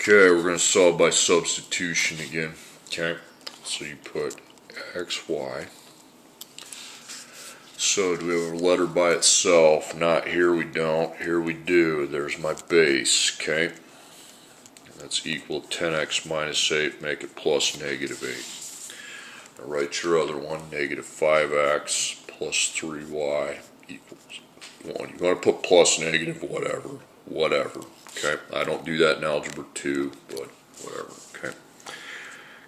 Okay, we're going to solve by substitution again. Okay, so you put x, y. So do we have a letter by itself? Not here, we don't. Here we do. There's my base. Okay, that's equal to 10x minus 8. Make it plus negative 8. Now write your other one. Negative 5x plus 3y equals 1. You want to put plus, negative, whatever. Okay, I don't do that in Algebra 2, but whatever.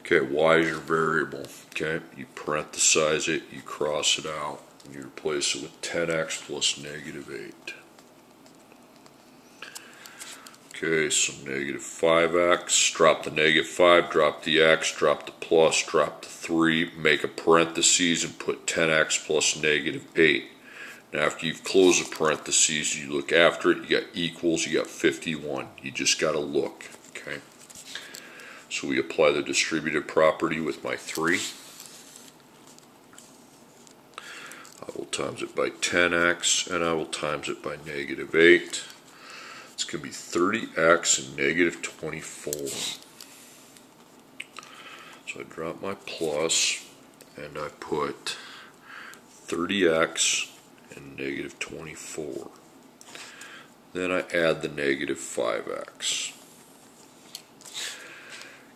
Okay, y is your variable. Okay, you parenthesize it, you cross it out, and you replace it with 10x plus negative 8. Okay, so negative 5x, drop the negative 5, drop the x, drop the plus, drop the 3, make a parentheses and put 10x plus negative 8. Now after you've closed the parentheses, you look after it, you got equals, you got 51. You just got to look, okay? So we apply the distributive property with my 3. I will times it by 10x, and I will times it by negative 8. It's going to be 30x and negative 24. So I drop my plus, and I put 30x and negative 24. Then I add the negative 5x.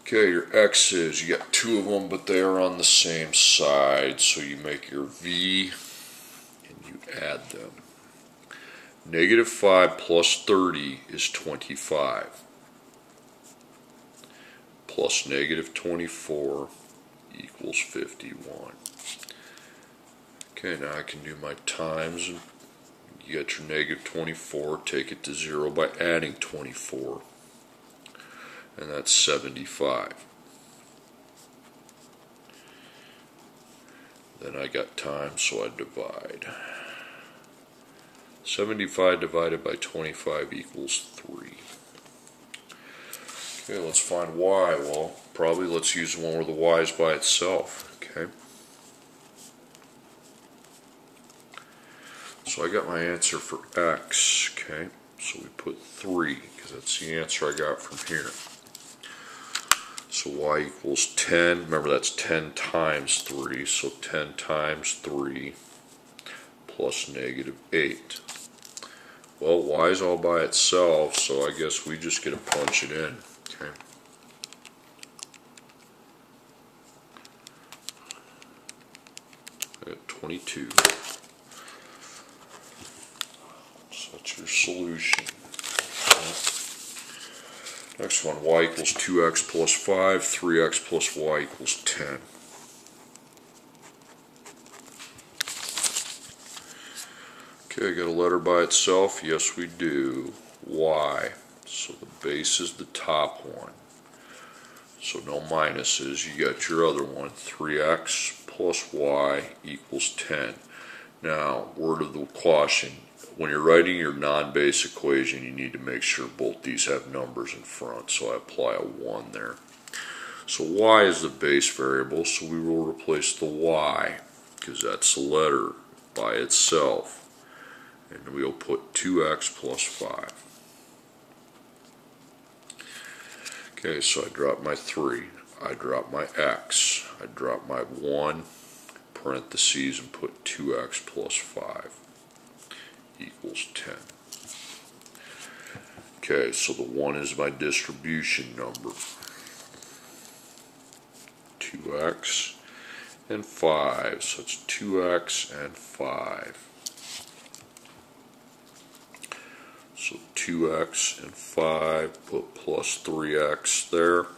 Okay, your x's, you got two of them, but they are on the same side, so you make your v and you add them. Negative 5 plus 30 is 25. Plus negative 24 equals 51. Okay, now I can do my times, and you get your negative 24, take it to 0 by adding 24, and that's 75. Then I got times, so I divide. 75 divided by 25 equals 3. Okay, let's find y. Well, probably let's use the one where the y is by itself. Okay. So I got my answer for x, okay, so we put 3, because that's the answer I got from here. So y equals 10, remember that's 10 times 3, so 10 times 3 plus negative 8. Well, y is all by itself, so I guess we just get to punch it in, okay. I got 22. That's your solution. Next one, y equals 2x plus 5, 3x plus y equals 10. Okay, got a letter by itself? Yes, we do. Y. So the base is the top one. So no minuses. You got your other one, 3x plus y equals 10. Now, word of the caution. When you're writing your non-base equation, you need to make sure both these have numbers in front, so I apply a 1 there. So y is the base variable, so we will replace the y, because that's the letter by itself, and we'll put 2x plus 5. Okay, so I drop my 3, I drop my x, I drop my 1, parentheses, and put 2x plus 5. Equals 10. Okay, so the 1 is my distribution number. 2x and 5, so it's 2x and 5. So 2x and 5, put plus 3x there.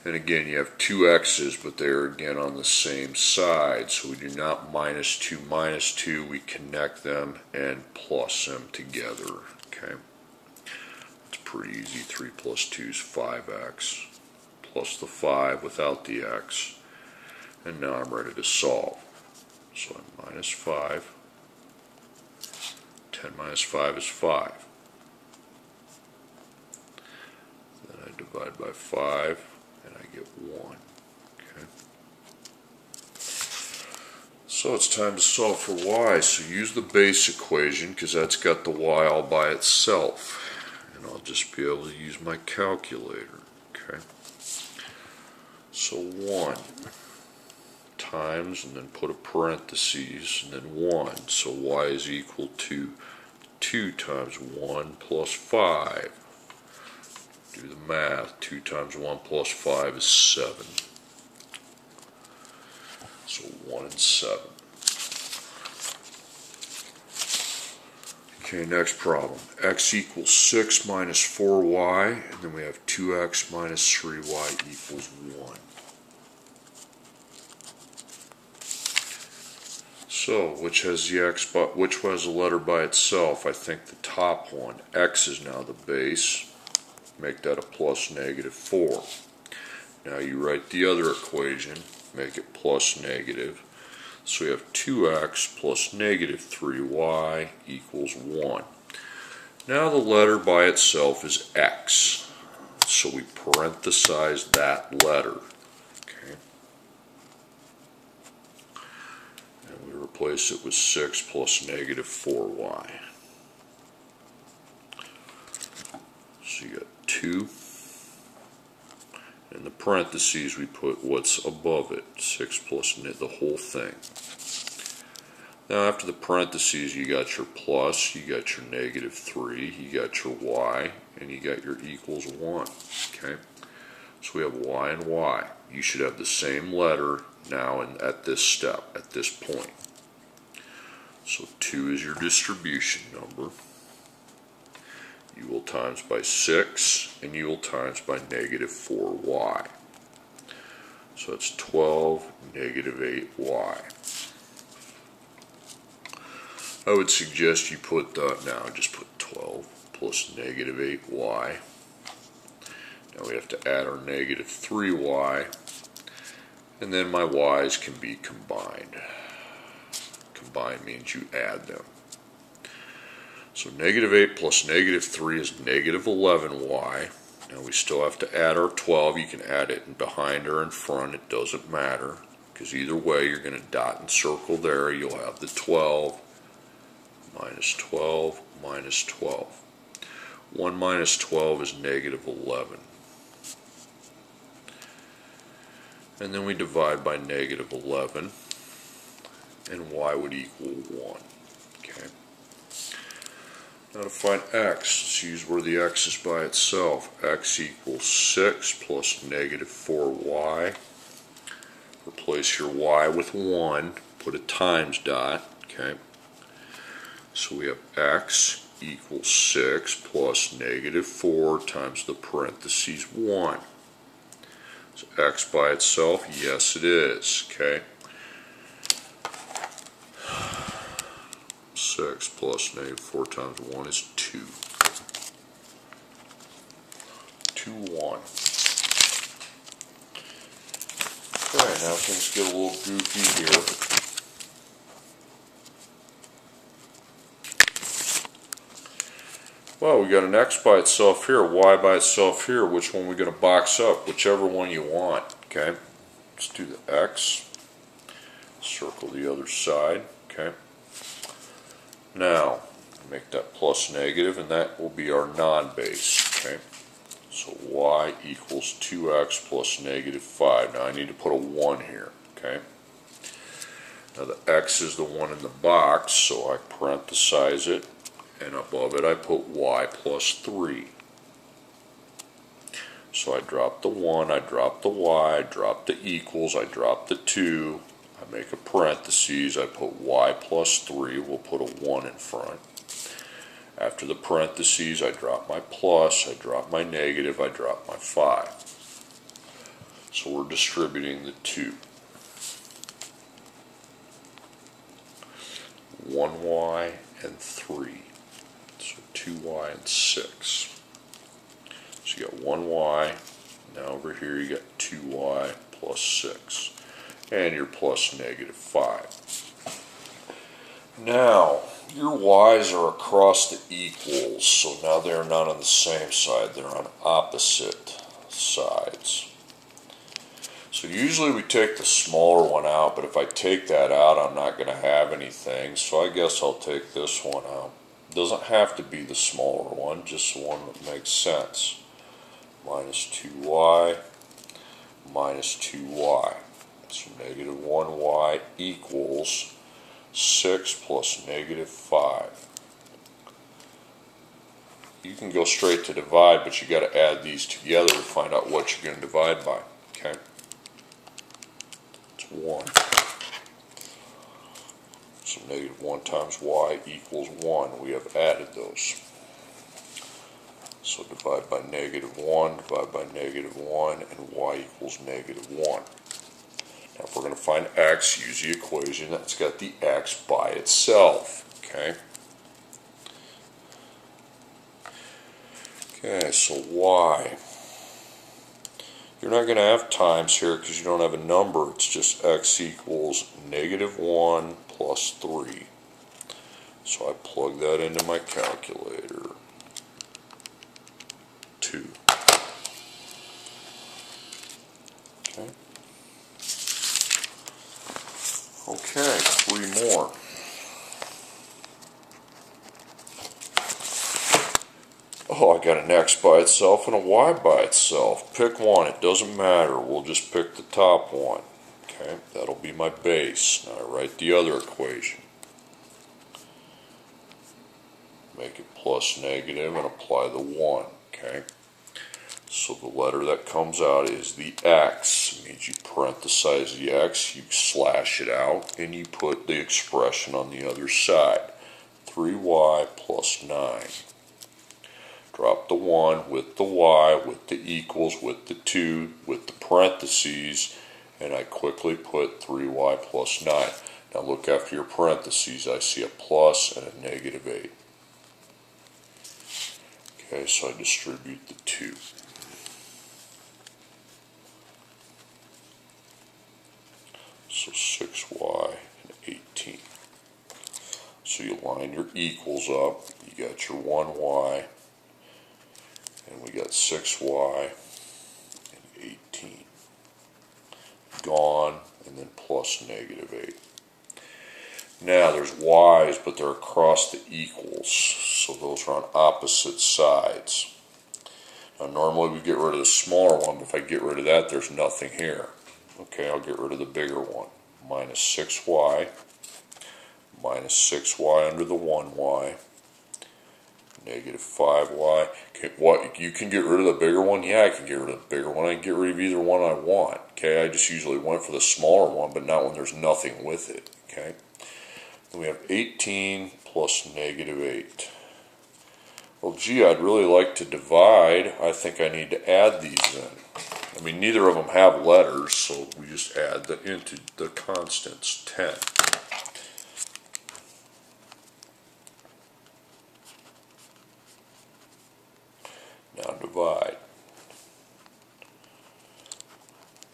And again, you have two x's, but they're again on the same side. So we do not minus 2, we connect them and plus them together. Okay, it's pretty easy. 3 plus 2 is 5x, plus the 5 without the x. And now I'm ready to solve. So I'm minus 5. 10 minus 5 is 5. Then I divide by 5. And I get 1. Okay. So it's time to solve for y. So use the base equation, because that's got the y all by itself. And I'll just be able to use my calculator. Okay. So 1 times, and then put a parentheses, and then 1. So y is equal to 2 times 1 plus 5. Do the math. 2 times 1 plus 5 is 7. So 1 and 7. Okay, next problem. X equals 6 minus 4y, and then we have 2x minus 3y equals 1. So, which has the letter by itself? I think the top one. X is now the base. Make that a plus negative 4. Now you write the other equation, make it plus negative. So we have 2x plus negative 3y equals 1. Now the letter by itself is x. So we parenthesize that letter. Okay. And we replace it with 6 plus negative 4y. So you got 2. In the parentheses we put what's above it, 6 plus the whole thing. Now after the parentheses you got your plus, you got your negative 3, you got your y, and you got your equals 1. Okay, so we have y and y. You should have the same letter now at this step, at this point. So 2 is your distribution number. You will times by 6, and you will times by negative 4y. So that's 12, negative 8y. I would suggest you put, just put 12 plus negative 8y. Now we have to add our negative 3y, and then my y's can be combined. Combined means you add them. So negative 8 plus negative 3 is negative 11y. Now we still have to add our 12. You can add it in behind or in front. It doesn't matter, because either way you're going to dot and circle there. You'll have the 12 minus 12 minus 12. 1 minus 12 is negative 11. And then we divide by negative 11, and y would equal 1. Okay. Now to find x, let's use where the x is by itself. X equals 6 plus negative 4y. Replace your y with 1. Put a times dot. Okay. So we have x equals 6 plus negative 4 times the parentheses 1. So x by itself? Yes, it is. Okay. 6 plus negative 4 times 1 is 2. 2, 1. Alright, now things get a little goofy here. Well, we got an x by itself here, y by itself here. Which one are we going to box up? Whichever one you want. Okay. Let's do the x. Circle the other side. Okay. Now, make that plus negative, and that will be our non-base. Okay. So y equals 2x plus negative 5. Now I need to put a 1 here. Okay. Now the x is the one in the box, so I parenthesize it. And above it I put y plus 3. So I drop the 1, I drop the y, I drop the equals, I drop the 2, I make a parentheses, I put y plus 3, we'll put a 1 in front. After the parentheses I drop my plus, I drop my negative, I drop my 5. So we're distributing the 2. 1y and 3. So 2y and 6. So you got 1y. Now over here you got 2y plus 6. And your plus negative 5. Now, your y's are across the equals. So now they're not on the same side. They're on opposite sides. So usually we take the smaller one out. But if I take that out, I'm not going to have anything. So I guess I'll take this one out. Doesn't have to be the smaller one, just the one that makes sense. Minus 2y minus 2y. So negative 1y equals 6 plus negative 5. You can go straight to divide, but you got to add these together to find out what you're going to divide by. Okay? It's 1. So negative 1 times y equals 1. We have added those. So divide by negative 1, divide by negative 1, and y equals negative 1. Now if we're going to find x, use the equation that's got the x by itself. Okay? Okay, so y. You're not going to have times here because you don't have a number. It's just x equals negative 1 plus 3. So I plug that into my calculator. 2. Okay. Okay, 3 more. Oh, I got an x by itself and a y by itself. Pick one. It doesn't matter. We'll just pick the top one. Okay, that'll be my base. Now I write the other equation. Make it plus negative and apply the 1. Okay, so the letter that comes out is the x. It means you parenthesize the x, you slash it out, and you put the expression on the other side. 3y plus 9. Drop the 1 with the y, with the equals, with the 2, with the parentheses, and I quickly put 3y plus 9. Now look after your parentheses. I see a plus and a negative 8. Okay, so I distribute the 2. So 6y and 18. So you line your equals up. You got your 1y. And we got 6y and 18. Gone, and then plus negative 8. Now there's y's, but they're across the equals, so those are on opposite sides. Now normally we get rid of the smaller one, but if I get rid of that, there's nothing here. Okay, I'll get rid of the bigger one. Minus 6y, minus 6y under the 1y. Negative 5y. Okay, what, you can get rid of the bigger one? Yeah, I can get rid of the bigger one. I can get rid of either one I want. Okay, I just usually went for the smaller one, but not when there's nothing with it. Okay, then we have 18 plus negative 8. Well, gee, I'd really like to divide. I think I need to add these in. I mean, neither of them have letters, so we just add them into the constants. 10. Now divide.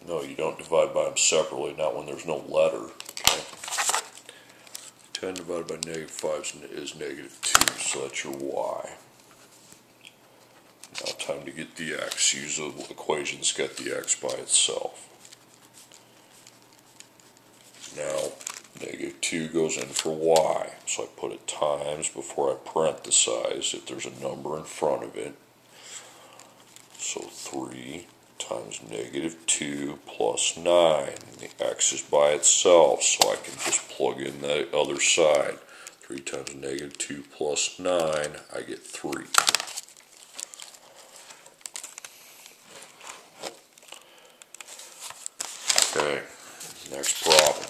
No, you don't divide by them separately, not when there's no letter. Okay. 10 divided by negative 5 is negative 2, so that's your y. Now time to get the x. Use the equation that's got the x by itself. Now negative 2 goes in for y, so I put it times before I parenthesize if there's a number in front of it. So 3 times negative 2 plus 9. And the x is by itself, so I can just plug in the other side. 3 times negative 2 plus 9, I get 3. Okay, next problem.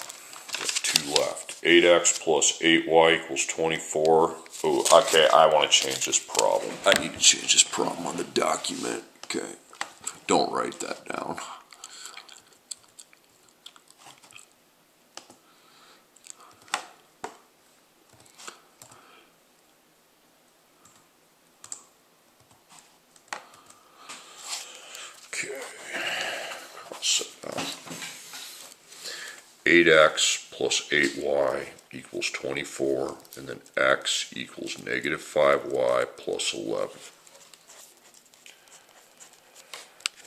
We have 2 left. 8x plus 8y equals 24. Oh, okay, I want to change this problem. I need to change this problem on the document. Okay, don't write that down. Okay, cross it out. 8x plus 8y equals 24, and then x equals negative 5y plus 11.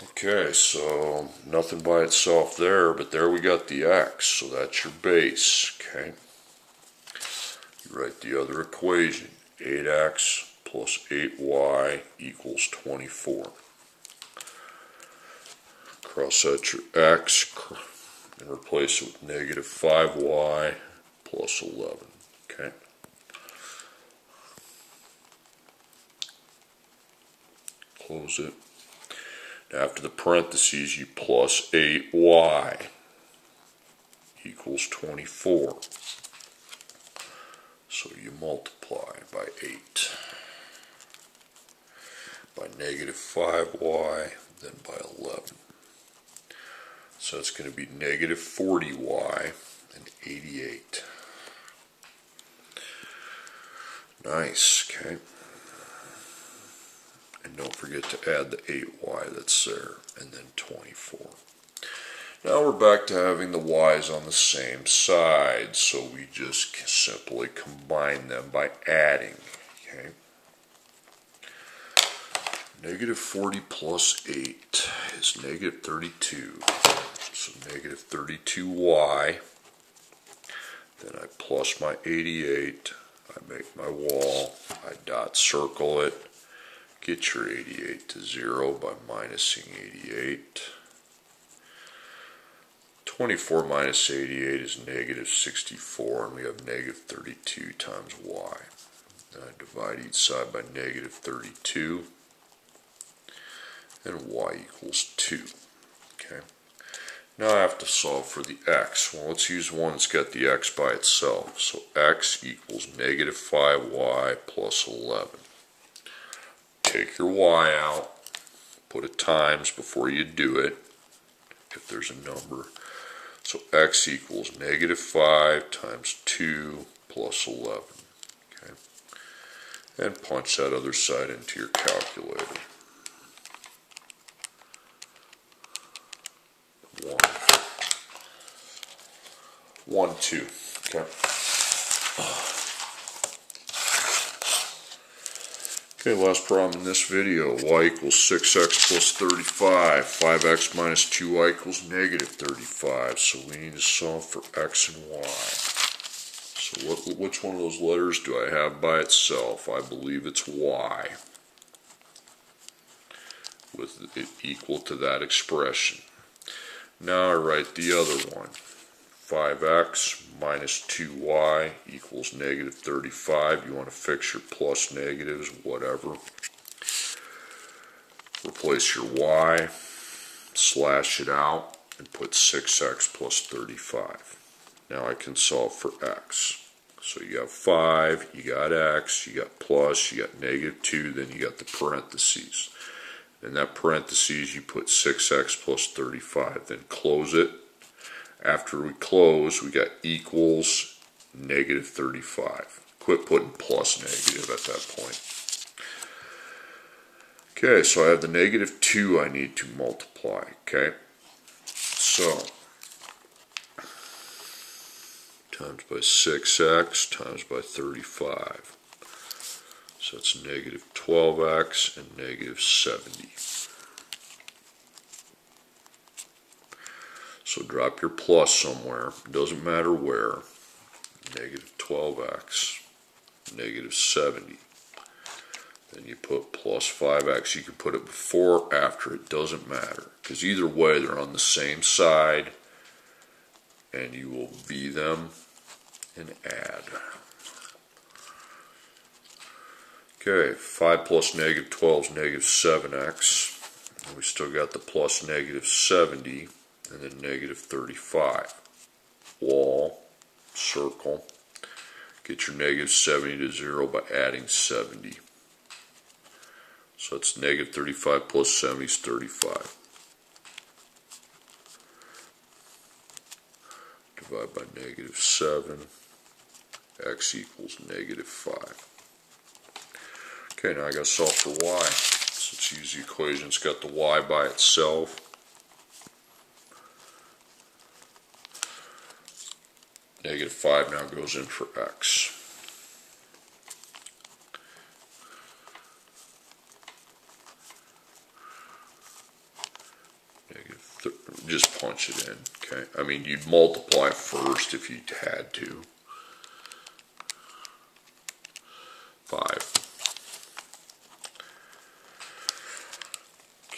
Okay, so nothing by itself there, but there we got the x, so that's your base. Okay, you write the other equation. 8x plus 8y equals 24. Cross out your x and replace it with negative 5y plus 11. Okay. Close it. Now after the parentheses, you plus 8y equals 24. So you multiply by 8, by negative 5y, then by 11. So it's going to be negative 40y and 88. Nice, okay. And don't forget to add the 8y that's there, and then 24. Now we're back to having the y's on the same side, so we just simply combine them by adding, okay. Negative 40 plus 8 is negative 32. So negative 32y, then I plus my 88, I make my wall, I dot circle it, get your 88 to 0 by minusing 88. 24 minus 88 is negative 64, and we have negative 32 times y. Then I divide each side by negative 32, and y equals 2. Okay. Now I have to solve for the x. Well, let's use one that's got the x by itself. So x equals negative 5y plus 11. Take your y out, put a times before you do it, if there's a number. So x equals negative 5 times 2 plus 11. Okay. And punch that other side into your calculator. 1, 2. Okay. Okay, last problem in this video. Y equals 6x plus 35. 5x minus 2y equals negative 35. So we need to solve for x and y. So which one of those letters do I have by itself? I believe it's y, with it equal to that expression. Now I write the other one. 5x minus 2y equals negative 35. You want to fix your plus negatives, whatever. Replace your y, slash it out, and put 6x plus 35. Now I can solve for x. So you got 5, you got x, you got plus, you got negative 2, then you got the parentheses. In that parentheses you put 6x plus 35, then close it. After we close, we got equals negative 35. Quit putting plus negative at that point. Okay, so I have the negative 2 I need to multiply, okay? So, times by 6x times by 35. So it's negative 12x and negative 70. So drop your plus somewhere, doesn't matter where. Negative 12x, negative 70. Then you put plus 5x. You can put it before or after, it doesn't matter. Because either way, they're on the same side, and you will V them and add. Okay, 5 plus negative 12 is negative 7x. And we still got the plus negative 70. And then negative 35. Wall, circle. Get your negative 70 to 0 by adding 70. So it's negative 35 plus 70 is 35. Divide by negative 7. X equals negative 5. Okay, now I got to solve for y. So let's use the equation. It's got the y by itself. Negative 5 now goes in for x. Just punch it in, okay? I mean, you'd multiply first if you had to. 5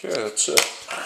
Okay, that's it.